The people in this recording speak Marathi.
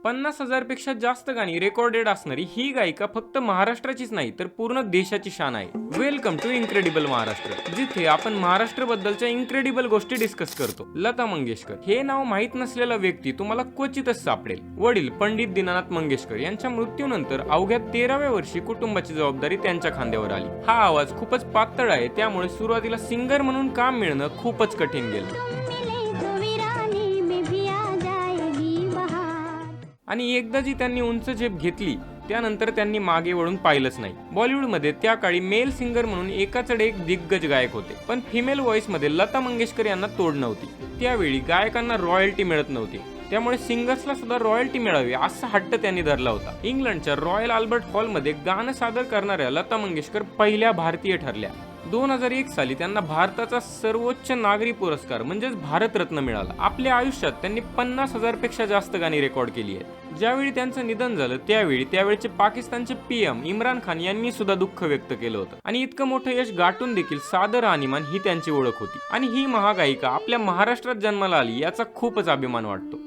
50,000 पेक्षा जास्त गाणी रेकॉर्डेड असणारी ही गायिका फक्त महाराष्ट्राचीच नाही तर पूर्ण देशाची शान आहे। वेलकम टू इनक्रेडिबल महाराष्ट्र, जिथे आपण महाराष्ट्र बद्दलच्या इनक्रेडिबल गोष्टी डिस्कस करतो। लता मंगेशकर हे नाव माहित नसलेला व्यक्ती तुम्हाला क्वचितच सापडेल। वडील पंडित दीनानाथ मंगेशकर यांच्या मृत्यूनंतर अवघ्या 13व्या वर्षी कुटुंबाची जबाबदारी त्यांच्या खांद्यावर आली। हा आवाज खूपच पातळ आहे, त्यामुळे सुरुवातीला सिंगर म्हणून काम मिळणं खूपच कठीण गेलं। आणि एकदा जी त्यांनी उंच झेप घेतली त्यानंतर त्यांनी मागे वळून पाहिलंच नाही। बॉलिवूडमध्ये त्या काळी मेल सिंगर म्हणून एकाचडे एक दिग्गज गायक होते, पण फिमेल व्हॉइस मध्ये लता मंगेशकर यांना तोड नव्हती। त्यावेळी गायकांना रॉयल्टी मिळत नव्हती, त्यामुळे सिंगर्सला सुद्धा रॉयल्टी मिळावी असा हट्ट त्यांनी धरला होता। इंग्लंडच्या रॉयल अल्बर्ट हॉलमध्ये गाणं सादर करणाऱ्या लता मंगेशकर पहिल्या भारतीय ठरल्या। 2001 साली त्यांना भारताचा सर्वोच्च नागरी पुरस्कार म्हणजेच भारतरत्न मिळाला। आपल्या आयुष्यात त्यांनी 50,000 पेक्षा जास्त गाणी रेकॉर्ड केली आहेत। ज्यावेळी त्यांचं निधन झालं त्यावेळचे पाकिस्तानचे पीएम इम्रान खान यांनी सुद्धा दुःख व्यक्त केलं होतं। आणि इतकं मोठं यश गाठून देखील सादर राहणीमान ही त्यांची ओळख होती। आणि ही महागायिका आपल्या महाराष्ट्रात जन्माला आली याचा खूपच अभिमान वाटतो।